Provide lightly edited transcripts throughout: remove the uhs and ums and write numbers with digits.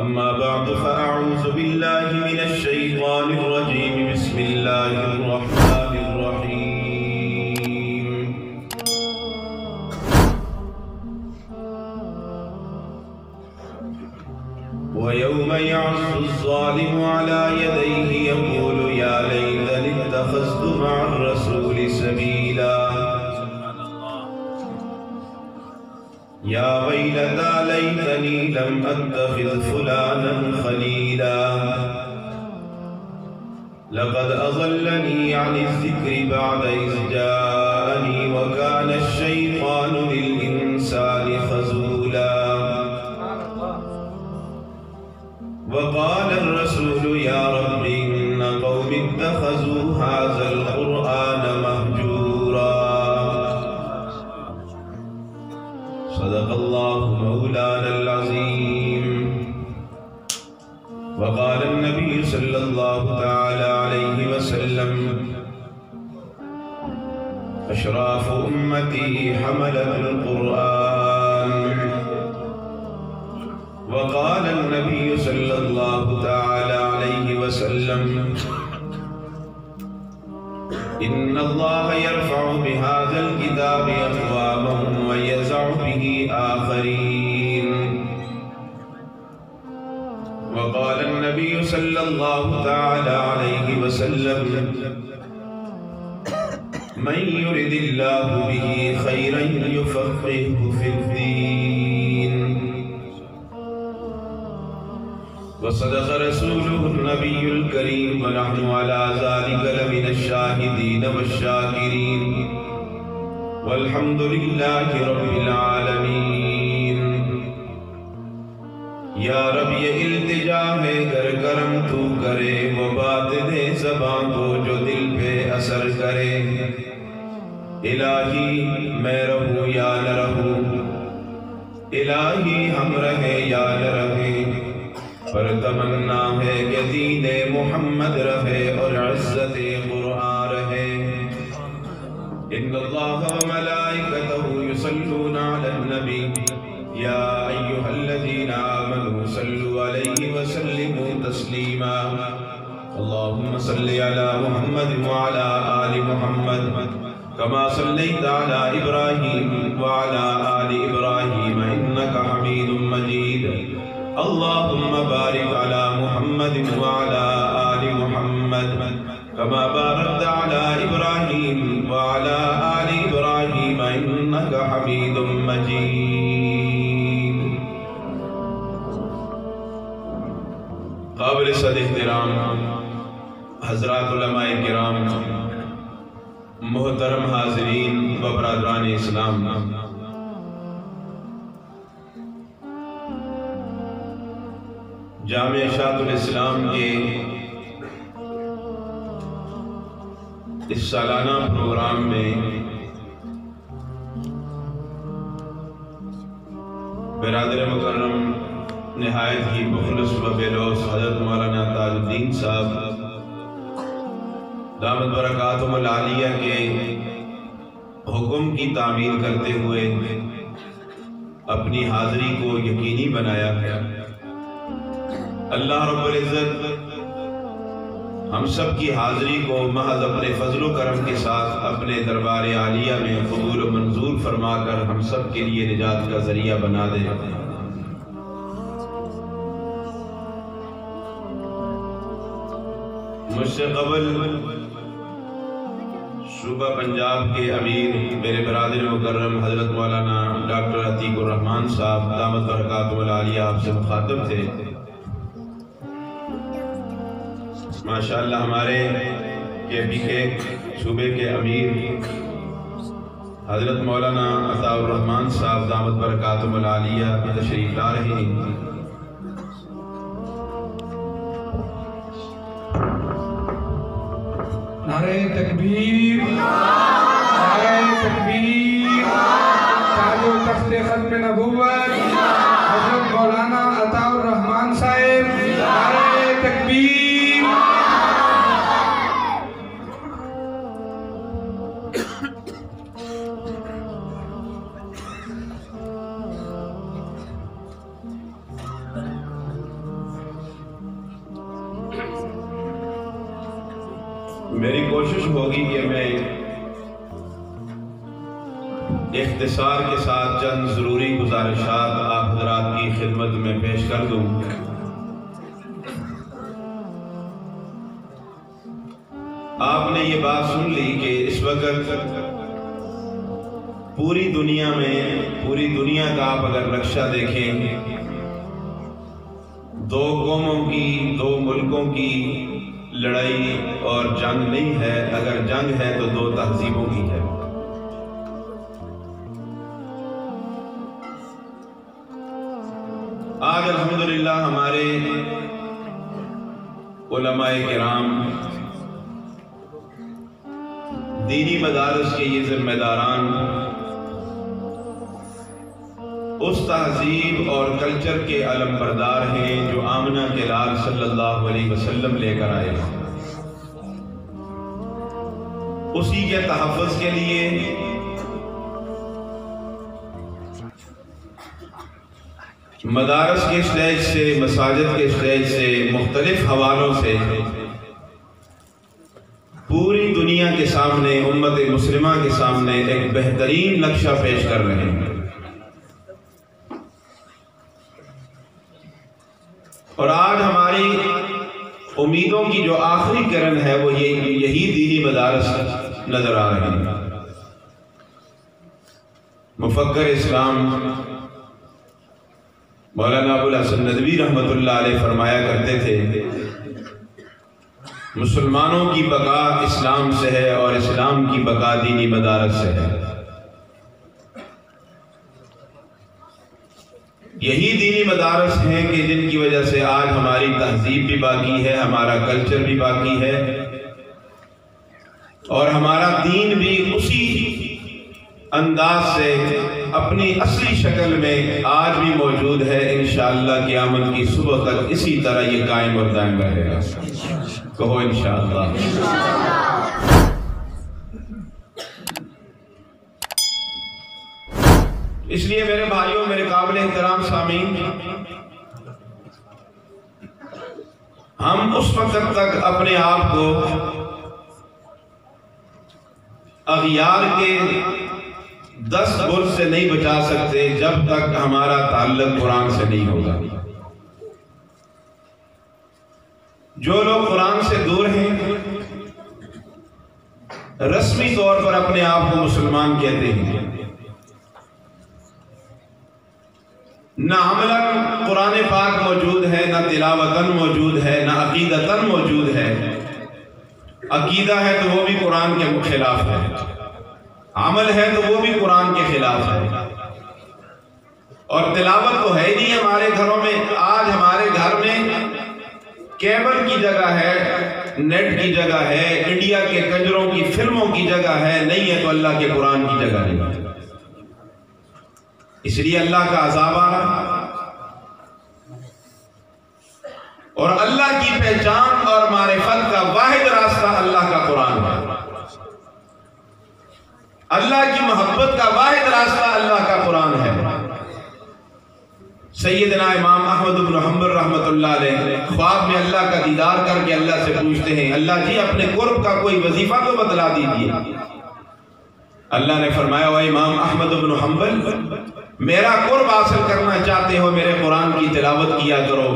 أما بعد فأعوذ بالله من الشيطان الرجيم بسم الله الرحمن الرحيم ويوم يعض الظالم على يديه يقول يا ليتني اتخذت مع الرسول سبيلا يا ويلتى ليتني لم أتخذ فلانا خليلا لقد أضلني عن الذكر بعد إذ جاءني وكان الشيطان للإنسان خذولا وقال الرسول يا رب إن قوم اتخذوا هذا القرآن مهجورا صدق الله مولانا العظيم وقال النبي صلى الله تعالى عليه وسلم أشراف أمتي حملة القرآن وقال النبي صلى الله تعالى عليه وسلم إن الله يرفع بهذا الكتاب أقواما ويزع به آخرين وقال النبي صلى الله تعالى عليه وسلم من يرد الله به خيرا يفقهه في الدين وصدق رسوله النبي الكريم ونحن على ذلك لمن الشاهدين والشاكرين والحمد لله رب العالمين یا رب یہ التجا ہے گر کرم تو کرے وہ بات دے زبان کو جو دل پہ اثر کرے الہی میں رہوں یا نہ رہوں الہی ہم رہے یا نہ رہے پر تمنا ہے کہ دین محمد رہے اور عزت قرآن رہے ان اللہ وملائکتہ یصلون علی النبی یا ایہا الذین آمنوا صلوا علیہ وسلموا تسلیما اللہم صلی علی محمد وعلی آل محمد کما صلیت علی ابراہیم وعلی آل ابراہیم انکا حمید مجید اللهم بارك على محمد وعلى آل محمد كما باركت على إبراهيم وعلى آل إبراهيم إنك حميد مجيد قابل صد احترام حضرات علماء کرام محترم حاضرین و برادران اسلام جامعہ اشاعت الاسلام کے اس سالانہ پروگرام میں برادر مکرم نہایت ہی مخلص و بےلوث حضرت مولانا تاج الدین صاحب دامت برکاتہم العالیہ کے حکم کی تعمیل کرتے ہوئے اپنی حاضری کو یقینی بنایا ہے اللہ رب العزت ہم سب کی حاضری کو محض اپنے فضل و کرم کے ساتھ اپنے دربار عالیہ میں قبول و منظور فرما کر ہم سب کے لیے نجات کا ذریعہ بنا دے مجھ سے قبل صوبہ پنجاب کے امیر میرے برادر مکرم حضرت مولانا ڈاکٹر عتیق الرحمان صاحب دامت برکاتہم العالیہ آپ سے مخاطب تھے ماشاءاللہ ہمارے KP کے صوبے کے امیر حضرت مولانا عطاء الرحمان صاحب دامت برکاتہم العالیہ تشریف لا رہے ہیں نعرہ تکبیر نعرہ تکبیر تاج و تخت ختم نبوت حضرت مولانا عطاء الرحمان صاحب نعرہ تکبیر میری کوشش ہوگی کہ میں اختصار کے ساتھ چند ضروری گزارشات آپ حضرات کی خدمت میں پیش کر دوں۔ آپ نے یہ بات سن لی کہ اس وقت پوری دنیا کا آپ اگر نقشہ دیکھیں، دو قوموں کی، دو ملکوں کی لڑائی اور جنگ نہیں ہے، اگر جنگ ہے تو دو تہذیبوں کی ہے۔ آج الحمدللہ ہمارے علماء کرام، دینی مدارس کے یہ ذمہ داران اس تہذیب اور کلچر کے علم بردار ہیں جو آمنہ کے لال صلی اللہ علیہ وسلم لے کر آئے ہیں۔ اسی کے تحفظ کے لیے مدارس کے سٹیج سے، مساجد کے سٹیج سے، مختلف حوالوں سے پوری دنیا کے سامنے، امت مسلمہ کے سامنے ایک بہترین نقشہ پیش کر رہے ہیں۔ اور آج ہماری امیدوں کی جو آخری کرن ہے وہ یہی دینی مدارس نظر آ رہے ہیں۔ مفکر اسلام مولانا ابو الحسن ندوی رحمۃ اللہ علیہ فرمایا کرتے تھے، مسلمانوں کی بقا اسلام سے ہے اور اسلام کی بقا دینی مدارس سے ہے۔ یہی دینی مدارس ہیں کہ جن کی وجہ سے آج ہماری تہذیب بھی باقی ہے، ہمارا کلچر بھی باقی ہے، اور ہمارا دین بھی اسی انداز سے اپنی اصلی شکل میں آج بھی موجود ہے۔ انشاءاللہ قیامت کی صبح تک اسی طرح یہ قائم اور دائم رہے گا۔ کہو انشاءاللہ۔ اس لیے میرے بھائیوں، میرے قابل احترام سامعین، ہم اس وقت تک اپنے آپ کو اغیار کے 10 برج سے نہیں بچا سکتے جب تک ہمارا تعلق قرآن سے نہیں ہوگا۔ جو لوگ قرآن سے دور ہیں، رسمی طور پر اپنے آپ کو مسلمان کہتے ہیں، نہ عملاً قرآن پاک موجود ہے، نہ تلاوتاً موجود ہے، نہ عقیدتاً موجود ہے۔ عقیدہ ہے تو وہ بھی قرآن کے خلاف ہے، عمل ہے تو وہ بھی قرآن کے خلاف ہے، اور تلاوت تو ہے ہی نہیں ہمارے گھروں میں۔ آج ہمارے گھر میں کیبل کی جگہ ہے، نیٹ کی جگہ ہے، انڈیا کے کنجروں کی فلموں کی جگہ ہے، نہیں ہے تو اللہ کے قرآن کی جگہ نہیں۔ اس لیے اللہ کا عذاب آ رہا، اور اللہ کی پہچان اور معرفت کا واحد راستہ اللہ کا قرآن ہے۔ اللہ کی محبت کا واحد راستہ اللہ کا قرآن ہے۔ سیدنا امام احمد بن حنبل رحمۃ اللہ علیہ خواب میں اللہ کا دیدار کر کے اللہ سے پوچھتے ہیں، اللہ جی اپنے قرب کا کوئی وظیفہ تو بتلا دیجیے۔ اللہ نے فرمایا، اے امام احمد بن حنبل، میرا قرب حاصل کرنا چاہتے ہو، میرے قرآن کی تلاوت کیا کرو۔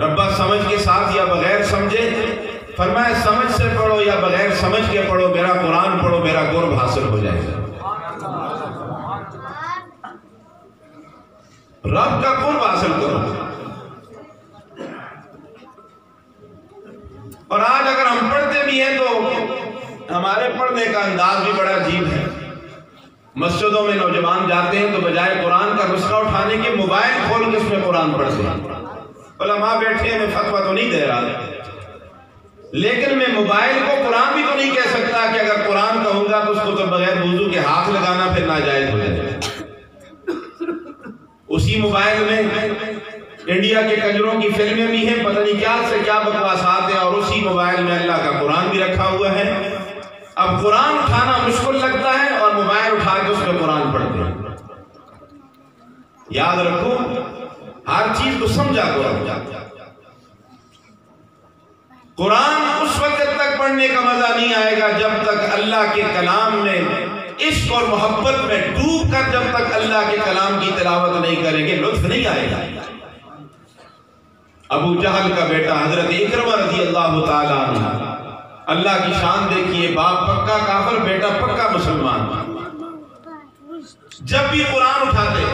ربا سمجھ کے ساتھ یا بغیر سمجھے؟ فرمایا سمجھ سے پڑھو یا بغیر سمجھ کے پڑھو، میرا قرآن پڑھو، میرا قرب حاصل ہو جائے گا۔ رب کا قرب حاصل کرو۔ اور آج اگر ہم پڑھتے بھی ہیں تو ہمارے پڑھنے کا انداز بھی بڑا عجیب ہے۔ مسجدوں میں نوجوان جاتے ہیں تو بجائے قرآن کا نسخہ اٹھانے کے موبائل کھول کے اس میں قرآن پڑھتے ہیں۔ علماء بیٹھے ہیں، میں فتویٰ تو نہیں دے رہا، لیکن میں موبائل کو قرآن بھی تو نہیں کہہ سکتا کہ اگر قرآن کہوں گا تو اس کو تو بغیر وضو کے ہاتھ لگانا پھر ناجائز ہو جائے۔ اسی موبائل میں انڈیا کے کنجروں کی فلمیں بھی ہیں، پتہ نہیں کیا سے کیا بکواسات ہیں، اور اسی موبائل میں اللہ کا قرآن بھی رکھا ہوا ہے۔ اب قرآن اٹھانا مشکل لگتا ہے اور موبائل اٹھا کے اس میں قرآن پڑھتے ہیں۔ یاد رکھو، ہر چیز کو سمجھا کرو۔ قرآن اس وقت تک پڑھنے کا مزہ نہیں آئے گا جب تک اللہ کے کلام میں عشق اور محبت میں ڈوب کر جب تک اللہ کے کلام کی تلاوت نہیں کریں گے لطف نہیں آئے گا۔ ابو جہل کا بیٹا حضرت اکرمہ رضی اللہ تعالیٰ عنہ، اللہ کی شان دیکھیے، باپ پکا کافر، بیٹا پکا مسلمان، جب بھی قرآن اٹھاتے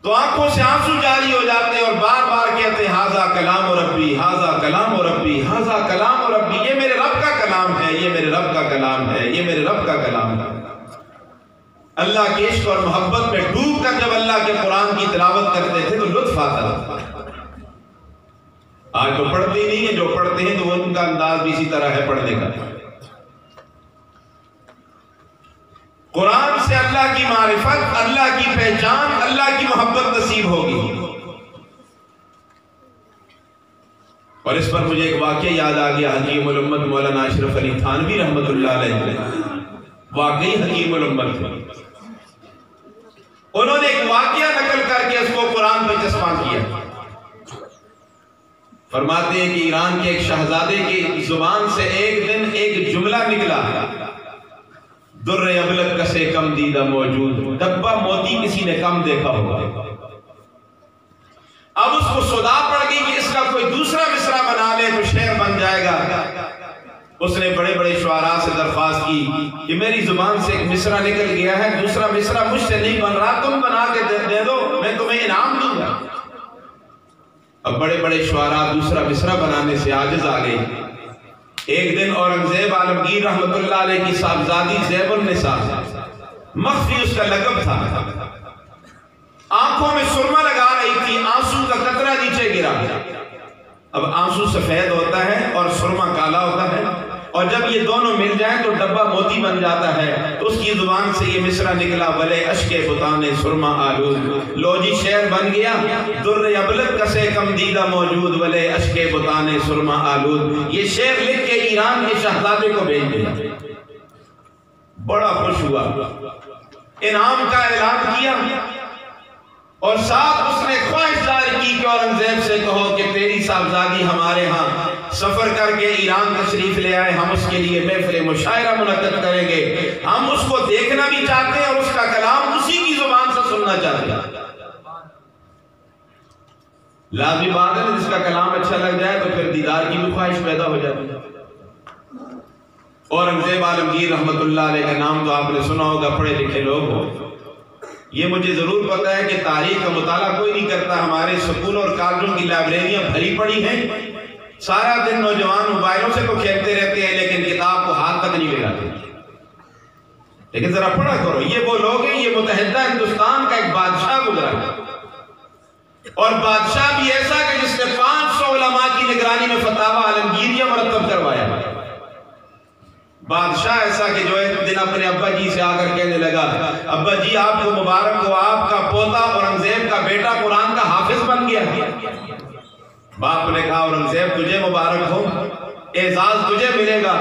تو آنکھوں سے آنسو جاری ہو جاتے اور بار بار کہتے ہاذا کلام ربی، ہاذا کلام ربی، ہاذا کلام ربی، یہ میرے رب کا کلام ہے، یہ میرے رب کا کلام ہے، یہ میرے رب کا کلام ہے۔ اللہ کے عشق اور محبت میں ڈوب کر جب اللہ کے قرآن کی تلاوت کرتے تھے تو لطف آتا تھا۔ آج تو پڑھتے ہی نہیں ہیں، جو پڑھتے ہیں تو وہ ان کا انداز بھی اسی طرح ہے پڑھنے کا۔ قرآن سے اللہ کی معرفت، اللہ کی پہچان، اللہ کی محبت نصیب ہوگی۔ اور اس پر مجھے ایک واقعہ یاد آ گیا، حکیم الامت مولانا اشرف علی تھانوی رحمۃ اللہ علیہ، واقعی حکیم الامت تھے۔ انہوں نے ایک واقعہ نقل کر کے اس کو قرآن پہ چسپاں کیا۔ فرماتے ہیں کہ ایران کے ایک شہزادے کی زبان سے ایک دن ایک جملہ نکلا، در ابلک کسے کم دیدہ موجود، ڈبہ موتی کسی نے کم دیکھا ہوگا۔ اب اس کو صدا پڑ گئی کہ اس کا کوئی دوسرا مصرع بنا لے تو شعر بن جائے گا۔ اس نے بڑے بڑے شعراء سے درخواست کی کہ میری زبان سے ایک مصرع نکل گیا ہے، دوسرا مصرع مجھ سے نہیں بن رہا، تم بنا کے دے دو، میں تمہیں انعام دوں گا۔ اب بڑے بڑے شعراء دوسرا مصرع بنانے سے عاجز آ گئے۔ ایک دن اورنگزیب عالمگیر رحمت اللہ علیہ کی صاحبزادی زیب النساء، مخفی اس کا لقب تھا، آنکھوں میں سرما لگا رہی تھی، آنسو کا قطرہ نیچے گرا۔ اب آنسو سفید ہوتا ہے اور سرما کالا ہوتا ہے، اور جب یہ دونوں مل جائیں تو ڈبہ موتی بن جاتا ہے۔ تو اس کی زبان سے یہ مصرع نکلا، ولے اشک بتانے سرما آلود، لو جی شعر بن گیا، در ابلک کسے کم دیدہ موجود، ولے اشک بتانے سرما آلود۔ یہ شعر لکھ کے ایران کے شہزادے کو بھیج دیا، بڑا خوش ہوا، انعام کا اعلان کیا، اور ساتھ اس نے خواہش ظاہر کی کہ اورنگزیب سے کہو کہ تیری صاحبزادی ہمارے ہاں سفر کر کے ایران تشریف لے آئے، ہم اس کے لیے محفل مشاعرہ منعقد کریں گے، ہم اس کو دیکھنا بھی چاہتے ہیں اور اس کا کلام اسی کی زبان سے سننا چاہتے ہیں۔ لازمی بات ہے جس کا کلام اچھا لگ جائے تو پھر دیدار کی بھی خواہش پیدا ہو جاتی ہے۔ اورنگزیب عالمگیر رحمت اللہ علیہ کا نام تو آپ نے سنا ہوگا، پڑھے لکھے لوگ ہو۔ یہ مجھے ضرور پتا ہے کہ تاریخ کا مطالعہ کوئی نہیں کرتا، ہمارے سکولوں اور کالجوں کی لائبریریاں بھری پڑی ہیں، سارا دن نوجوان موبائلوں سے تو کھیلتے رہتے ہیں لیکن کتاب کو ہاتھ تک نہیں لگاتے۔ لیکن ذرا پڑھا کرو، یہ وہ لوگ ہیں، یہ متحدہ ہندوستان کا ایک بادشاہ گزرا ہے، اور بادشاہ بھی ایسا کہ جس نے 500 علماء کی نگرانی میں فتاوی عالمگیریہ مرتب کروایا۔ بادشاہ ایسا کہ جو ایک دن اپنے ابا جی سے آ کر کہنے لگا، ابا جی آپ کو مبارک ہو، آپ کا پوتا اورنگزیب کا بیٹا قرآن کا حافظ بن گیا۔ باپ نے کہا اورنگزیب تجھے مبارک ہو، اعزاز تجھے ملے گا،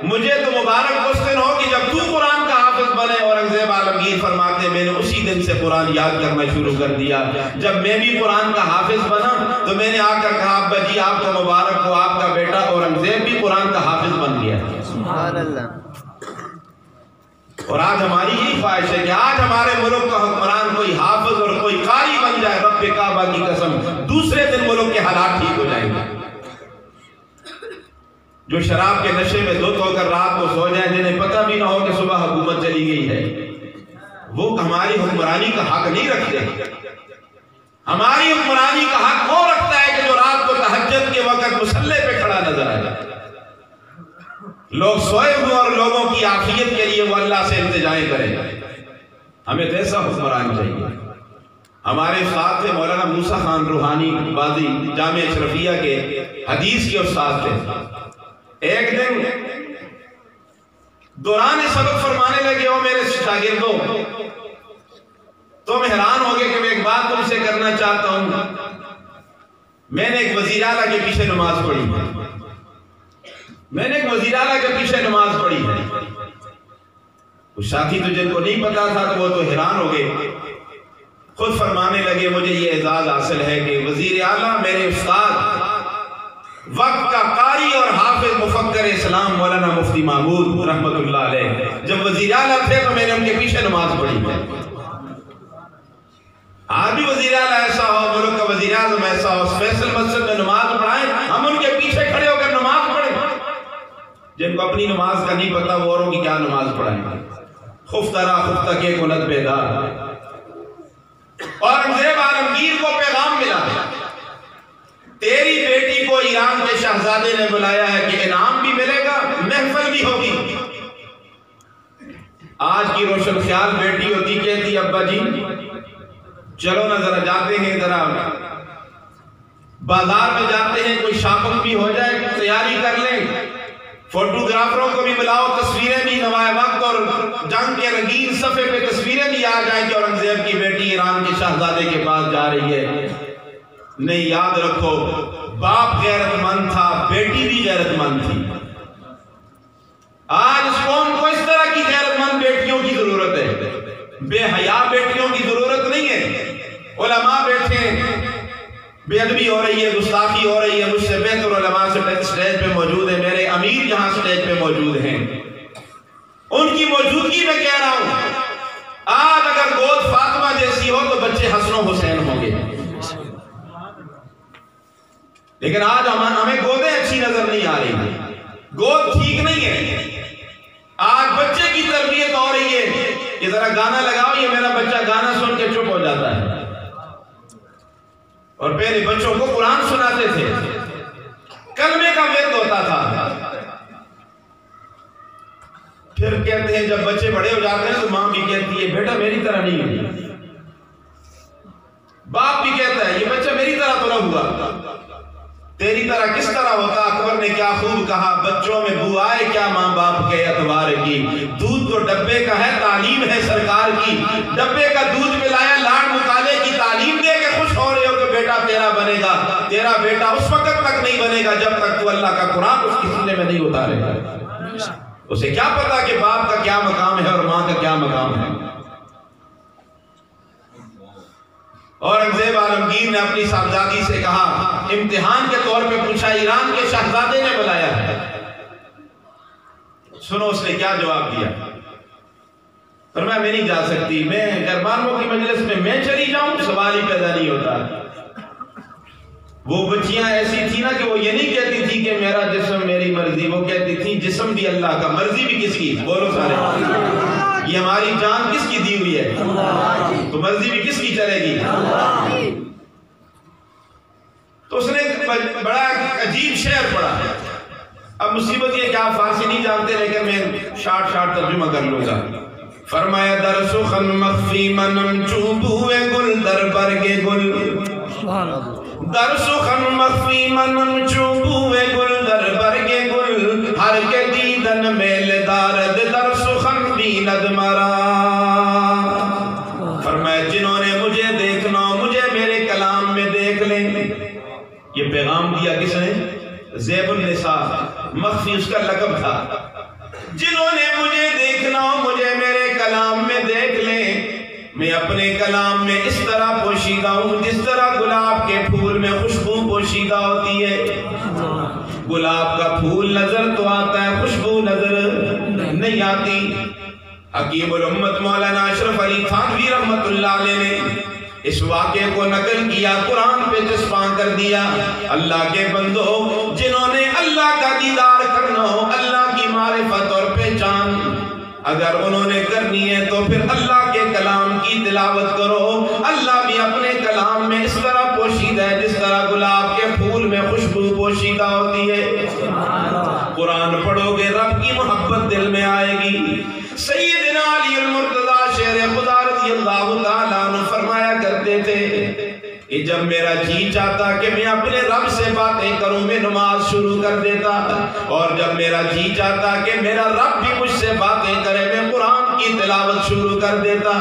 مجھے تو مبارک اس دن ہو کہ جب تو قرآن کا حافظ بنے۔ اورنگزیب عالمگیر فرماتے میں نے اسی دن سے قرآن یاد کرنا شروع کر دیا۔ جب میں بھی قرآن کا حافظ بنا تو میں نے آ کر کہا ابا جی آپ کو مبارک ہو، آپ کا بیٹا اورنگزیب بھی قرآن کا حافظ بن گیا۔ سبحان اللہ۔ اور آج ہماری یہی خواہش ہے کہ آج ہمارے ملک کا حکمران کوئی حافظ اور کوئی قاری بن جائے، رب کعبہ کی قسم دوسرے دن ملک کے حالات ٹھیک ہو جائیں گے۔ جو شراب کے نشے میں دھت ہو کر رات کو سو جائیں، جنہیں پتہ بھی نہ ہو کہ صبح حکومت چلی گئی ہے، وہ ہماری حکمرانی کا حق نہیں رکھتے۔ ہماری حکمرانی کا حق وہ رکھتا ہے کہ جو رات کو تہجد کے وقت مصلی پہ کھڑا نظر آئے، لوگ سوئے ہوئے اور لوگوں کی عافیت کے لیے وہ اللہ سے التجائیں کریں۔ ہمیں تو ایسا حکمران چاہیے۔ ہمارے استاد تھے مولانا موسیٰ خان روحانی بازی، جامعہ اشرفیہ کے حدیث کے استاد تھے۔ ایک دن دوران سبق فرمانے لگے وہ میرے شاگردوں، تم حیران ہوگے کہ میں ایک بات تم سے کرنا چاہتا ہوں۔ میں نے ایک وزیر اعلیٰ کے پیچھے نماز پڑھی ہے، میں نے ایک وزیر اعلیٰ کے پیچھے نماز پڑھی ہے۔ کچھ ساتھی تو جن کو نہیں پتا تھا تو وہ تو حیران ہو گئے، خود فرمانے لگے مجھے یہ اعزاز حاصل ہے کہ وزیر اعلیٰ میرے استاد وقت کا قاری اور حافظ مفکر اسلام مولانا مفتی محمود رحمت اللہ علیہ جب وزیر اعلیٰ تھے تو میں نے ان کے پیچھے نماز پڑھی ہے۔ آج بھی وزیر اعلیٰ ایسا ہو، ملک کا وزیر اعظم ایسا ہو، فیصل مسجد میں نماز پڑھائیں، ہم ان کے پیچھے کھڑے ہو کر نماز پڑھیں۔ جن کو اپنی نماز کا نہیں پتا وہ اوروں کی کیا نماز پڑھائیں۔ خفترا خفتہ کے کنت بیدار۔ اورنگزیب عالمگیر کو پیغام ملا ہے، تیری بیٹی کو ایران کے شہزادے نے بلایا ہے کہ انعام بھی ملے گا، محفل بھی ہوگی۔ آج کی روشن خیال بیٹی ہوتی کہتی ابا جی چلو نا ذرا جاتے ہیں، ذرا بازار میں جاتے ہیں، کوئی شاپنگ بھی ہو جائے، تیاری کر لیں، فوٹوگرافروں کو بھی بلاؤ، تصویریں بھی نوائے وقت اور جنگ کے رنگین صفحے پہ تصویریں بھی آ جائیں کہ اورنگزیب کی بیٹی ایران کے شہزادے کے پاس جا رہی ہے۔ نہیں، یاد رکھو باپ غیرت مند تھا، بیٹی بھی غیرت مند تھی۔ آج اس قوم کو اس طرح کی غیرت مند بیٹیوں کی ضرورت ہے، بے حیا بیٹیوں کی ضرورت نہیں ہے۔ علماء بیٹھے، بے ادبی ہو رہی ہے، گستاخی ہو رہی ہے، مجھ سے بہتر علماء سٹیج پہ موجود ہیں، میرے امیر یہاں سٹیج پہ موجود ہیں، ان کی موجودگی میں کہہ رہا ہوں آج اگر گود فاطمہ جیسی ہو تو بچے حسن و حسین ہوں گے، لیکن آج ہمیں گودیں اچھی نظر نہیں آ رہی، گود ٹھیک نہیں ہے۔ آج بچے کی تربیت ہو رہی ہے کہ ذرا گانا لگاؤ، یہ میرا بچہ گانا سن کے چپ ہو جاتا ہے، اور پہلے بچوں کو قرآن سناتے تھے، کلمے کا ورد ہوتا تھا۔ پھر کہتے ہیں جب بچے بڑے ہو جاتے ہیں تو ماں بھی کہتی ہے بیٹا میری طرح نہیں ہے، باپ بھی کہتا ہے یہ بچہ میری طرح تو نہ ہوا، تیری طرح کس طرح ہوتا؟ اکبر نے کیا خوب کہا، بچوں میں بو آئے کیا ماں باپ کے اعتبار کی، دودھ تو ڈبے کا ہے، تعلیم ہے سرکار کی، ڈبے کا دودھ پلایا، لاڈ مطالعے کی تعلیم دے کے خوش ہو رہے ہو کہ بیٹا تیرا بنے گا۔ تیرا بیٹا اس وقت تک نہیں بنے گا جب تک تو اللہ کا قرآن اس کی سینے میں نہیں اتارے گا۔ اسے کیا پتا کہ باپ کا کیا مقام ہے اور ماں کا کیا مقام ہے۔ اورنگزیب عالمگیر نے اپنی صاحبزادی سے کہا، امتحان کے طور پہ پوچھا، ایران کے شہزادے نے بلایا ہے، سنو اس نے کیا جواب دیا۔ فرمایا میں نہیں جا سکتی، میں گرمانوں کی مجلس میں چلی جاؤں سوال ہی پیدا نہیں ہوتا۔ وہ بچیاں ایسی تھی نا کہ وہ یہ نہیں کہتی تھی کہ میرا جسم میری مرضی، وہ کہتی تھی جسم بھی اللہ کا، مرضی بھی کس کی؟ بولو سارے، یہ ہماری جان کس کی دی ہوئی ہے؟ تو مرضی بھی کس کی چلے گی؟ تو اس نے بڑا عجیب شعر پڑھا۔ اب مصیبت یہ کہ آپ فارسی نہیں جانتے لیکن میں شارٹ ترجمہ کر لوں گا۔ فرمایا در سخن مخفی منم چوبوے گل در برگ گل، در سخن مخفی منم چوبوے گل در برگ گل، ہر کے دیدن میل دارد در سخن بیند مرا۔ فرمایا جنہوں نے مجھے دیکھنا مجھے میرے کلام میں دیکھ لیں۔ یہ پیغام دیا کس نے؟ زیب النساء، مخفی اس کا لقب تھا۔ جنہوں نے مجھے دیکھنا مجھے میرے کلام میں دیکھ لیں، میں اپنے کلام میں اس طرح پوشیدہ ہوں جس طرح گلاب کے پھول میں خوشبو پوشیدہ ہوتی ہے۔ گلاب کا پھول نظر تو آتا ہے، خوشبو نظر نہیں آتی۔ حکیم الامت مولانا اشرف علی تھانوی رحمت اللہ علیہ نے اس واقعے کو نقل کیا، قرآن پہ چسپاں کر دیا۔ اللہ کے بندو، جنہوں نے اللہ کا دیدار کرنا ہو، اللہ کی معرفت اور پہچان اگر انہوں نے کرنی ہے تو پھر اللہ کے کلام کی تلاوت کرو۔ اللہ بھی اپنے کلام میں اس طرح پوشیدہ ہے جس طرح گلاب کے پھول میں خوشبو پوشیدہ ہوتی ہے۔ قرآن پڑھو گے رب کی محبت دل میں آئے گی۔ سیدنا علی المرتضی شیر خدا رضی اللہ تعالیٰ عنہ فرمایا کرتے تھے کہ جب میرا جی چاہتا کہ میں اپنے رب سے باتیں کروں میں نماز شروع کر دیتا، اور جب میرا جی چاہتا کہ میرا رب بھی مجھ سے باتیں کرے میں قرآن کی تلاوت شروع کر دیتا۔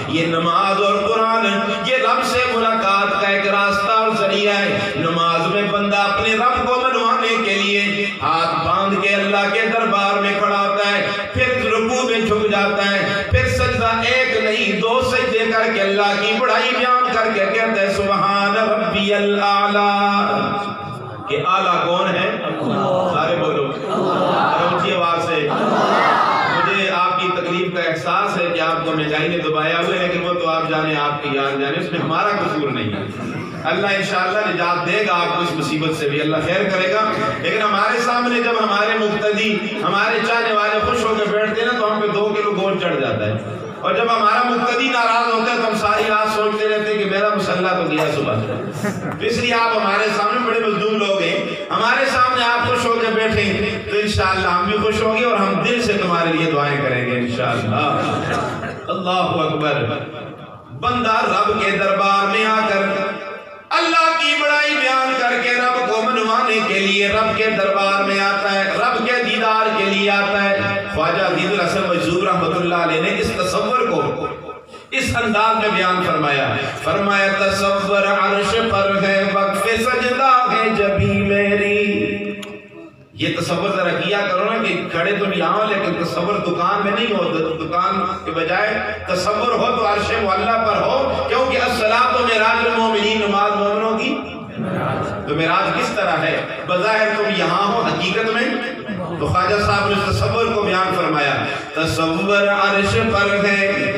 یہ نماز اور قرآن یہ رب سے ملاقات کا ایک راستہ اور ذریعہ ہے۔ نماز میں بندہ اپنے رب کو منوانے کے لیے ہاتھ باندھ کے اللہ کے دربار میں کھڑا ہوتا ہے، پھر رکوع میں جھک جاتا ہے، پھر سجدہ ایک نہیں دو سجدے کر کے اللہ کی بڑائی بیان کر کے کہتا ہے سبحان ربی الاعلیٰ۔ کہ اعلیٰ کون میں ہمارا قصور نہیں ہے۔ اللہ انشاءاللہ نجات دے گا آپ کو اس مصیبت سے بھی، اللہ خیر کرے گا۔ لیکن ہمارے سامنے جب ہمارے مقتدی، ہمارے چاہنے والے خوش ہو کے بیٹھتے ہیں نا تو ہم پہ 2 کلو گوشت چڑھ جاتا ہے، اور جب ہمارا مقتدی ناراض ہوتا ہے تو ہم ساری رات سوچتے رہتے ہیں کہ میرا مسلح تو گیا صبح سے۔ اس لیے آپ ہمارے سامنے بڑے مظلوم لوگ ہیں، ہمارے سامنے آپ خوش ہو کے بیٹھیں تو انشاءاللہ ہم بھی خوش ہوں گے اور ہم دل سے تمہارے لیے دعائیں کریں گے انشاءاللہ۔ اللہ اکبر۔ بندہ رب کے دربار میں آ کر اللہ کی بڑائی بیان کر کے رب کو منوانے کے لیے رب کے دربار میں آتا ہے، رب کے دیدار کے لیے آتا ہے۔ خواجہ عزیز الحسن مجذوب رحمۃ اللہ علیہ نے اس تصور کو اس انداز میں بیان فرمایا تصور عرش پر ہے وقف سجدہ ہے جبھی میری۔ یہ تصور ذرا کیا کرو نا کہ کھڑے تو نہیں آؤ، لیکن تصور دکان میں نہیں ہو، دکان کے بجائے تصور ہو تو عرش معلیٰ پر ہو، کیونکہ الصلاۃ معراج المومنین، نماز مومنوں کی تو معراج کس طرح ہے؟ بظاہر تم یہاں ہو، حقیقت میں تو خواجہ صاحب نے تصور کو بیان فرمایا۔ تصور عرش پر ہے،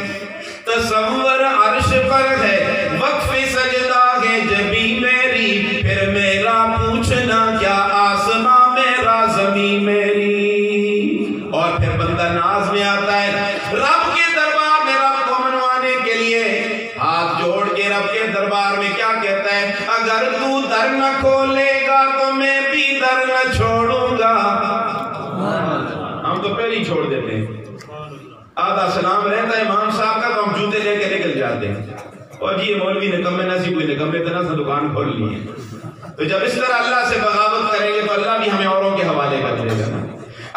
تصور عرش پر ہے وقف سجدہ ہے جبھی میری، پھر میرا پوچھنا کیا آسماں میرا زمین میری۔ اور پھر بندہ ناز میں آتا ہے رب کے دربار میں، رب کو منوانے کے لیے ہاتھ جوڑ کے رب کے دربار میں کیا کہتا ہے؟ اگر تو در نہ کھولے گا تو میں بھی در نہ چھوڑوں گا۔ ہم تو پہلے ہی چھوڑ دیتے ہیں، آدھا سلام رہتا ہے امام صاحب کا تو ہم جوتے لے کے نکل جاتے ہیں، اور جی یہ مولوی نکمے نہ سی کوئی نکمے طرح سے دکان کھول لی ہے۔ تو جب اس طرح اللہ سے بغاوت کریں گے تو اللہ بھی ہمیں اوروں کے حوالے کر دے گا۔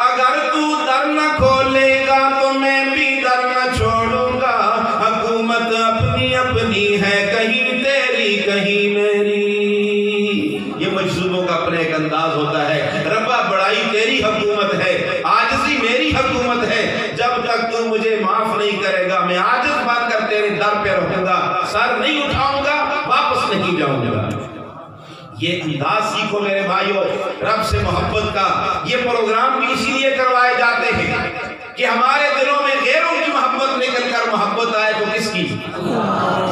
اگر تو در نہ کھولے گا تو میں بھی در نہ چھوڑوں گا، حکومت اپنی اپنی ہے کہیں تیری کہیں میری۔ یہ مجذوبوں کا اپنا ایک انداز ہوتا ہے، ربا بڑائی تیری حکومت ہے، عاجزی میری حکومت ہے، جب تک تو مجھے معاف نہیں کرے گا میں عاجز بن کر تیرے در پہ رہوں گا، سر نہیں اٹھاؤں گا، واپس نہیں جاؤں گا۔ یہ انداز سیکھو میرے بھائیوں رب سے محبت کا۔ یہ پروگرام بھی اسی لیے کروائے جاتے ہیں کہ ہمارے دلوں میں غیروں کی محبت نکل کر محبت آئے تو کس کی؟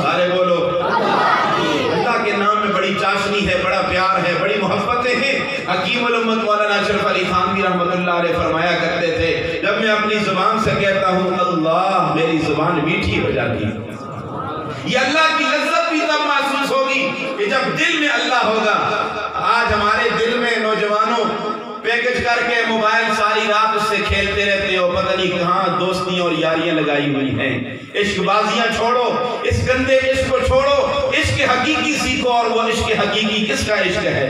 سارے بولو اللہ کے نام میں بڑی چاشنی ہے، بڑا پیار ہے، بڑی محبتیں ہیں۔ حکیم الامت مولانا اشرف علی خانوی رحمۃ اللہ علیہ فرمایا کرتے تھے جب میں اپنی زبان سے کہتا ہوں اللہ، میری زبان میٹھی ہو جاتی ہے۔ یہ اللہ کی لذت بھی تب محسوس ہوگی کہ جب دل میں اللہ ہوگا۔ آج ہمارے دل میں نوجوانوں پیکج کر کے موبائل ساری رات اس سے کھیلتے رہتے ہو، پتہ نہیں کہاں دوستیاں اور یاریاں لگائی ہوئی ہیں۔ عشق بازیاں چھوڑو، اس گندے عشق کو چھوڑو، عشق حقیقی سیکھو، اور وہ عشق حقیقی کس کا عشق ہے؟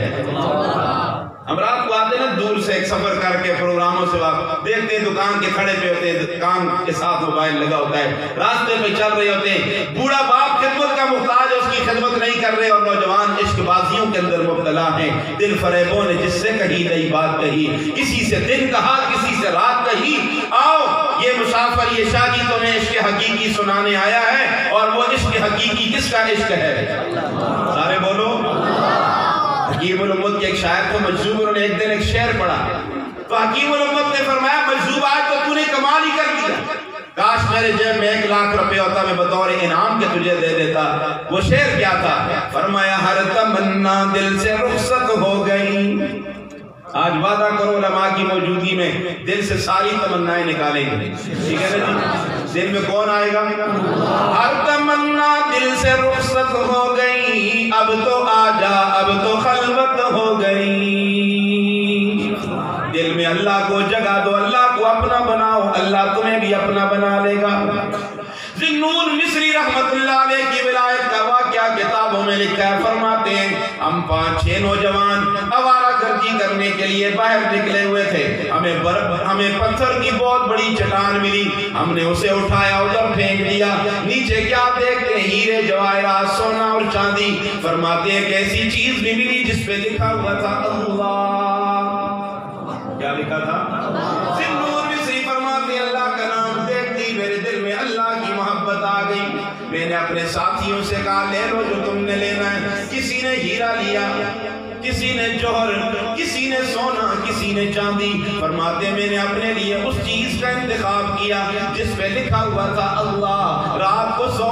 ہم رات کو آتے ہیں نا دور سے ایک سفر کر کے پروگراموں سے واپس دیکھتے ہیں دکان کے کھڑے پہ ہوتے ہیں، کان کے ساتھ موبائل لگا ہوتا ہے، راستے پہ چل رہے ہوتے ہیں، بوڑھا باپ خدمت کا محتاج ہے، اس کی خدمت نہیں کر رہے، اور نوجوان عشق بازیوں کے اندر مبتلا ہیں۔ دل فریبوں نے جس سے کہی نئی بات کہی، کسی سے دن کہا کسی سے رات کہی، آؤ یہ مسافر یہ شادی تمہیں عشق حقیقی سنانے آیا ہے، اور وہ عشق حقیقی کس کا عشق ہے؟ سارے بولو۔ حکیم الامت کے ایک شاعر تھے مجذوب، انہوں نے ایک دن ایک شعر پڑھا تو حکیم الامت نے فرمایا مجذوب آج تو تو نے کمال ہی کر دیا، کاش میرے جیب میں 1 لاکھ روپے ہوتا میں بطور انعام کے تجھے دے دیتا۔ وہ شعر کیا تھا؟ فرمایا ہر تمنا دل سے رخصت ہو گئی۔ آج وعدہ کرو علماء کی موجودگی میں دل سے ساری تمنائیں نکالیں گے، ٹھیک ہے نا جی؟ دل میں کون آئے گا؟ ہر تمنا دل سے رخصت ہو گئی، اب تو آجا اب تو خلوت ہو گئی۔ دل میں اللہ کو جگہ دو، اللہ کو اپنا بناؤ، اللہ تمہیں بھی اپنا بنا لے گا۔ ذنون مصری رحمت اللہ علیہ کی ولایت کا واقعہ کتابوں میں لکھا ہے، فرماتے ہیں ہم 5-6 نوجوان آوارہ گردی کرنے کے لیے باہر نکلے ہوئے تھے، ہمیں پتھر کی بہت بڑی چٹان ملی، ہم نے اسے اٹھایا ادھر پھینک دیا، نیچے کیا دیکھتے ہیں؟ ہیرے جواہرات سونا اور چاندی۔ فرماتے ہیں کہ ایسی چیز بھی ملی جس پہ لکھا ہوا تھا اللہ۔ کیا لکھا تھا؟ ذنون مصری فرماتے ہیں اللہ کا نام دیکھتے ہی میرے دل میں اللہ کی محبت آ گئی۔ میں نے اپنے ساتھیوں سے کہا لے لو جو تم نے لینا ہے۔ کسی نے ہیرا لیا، کسی نے جوہر، کسی نے سونا، کسی نے چاندی۔ فرماتے میں نے اپنے لیے اس چیز کا انتخاب کیا جس پہ لکھا ہوا تھا اللہ۔ رات کو سو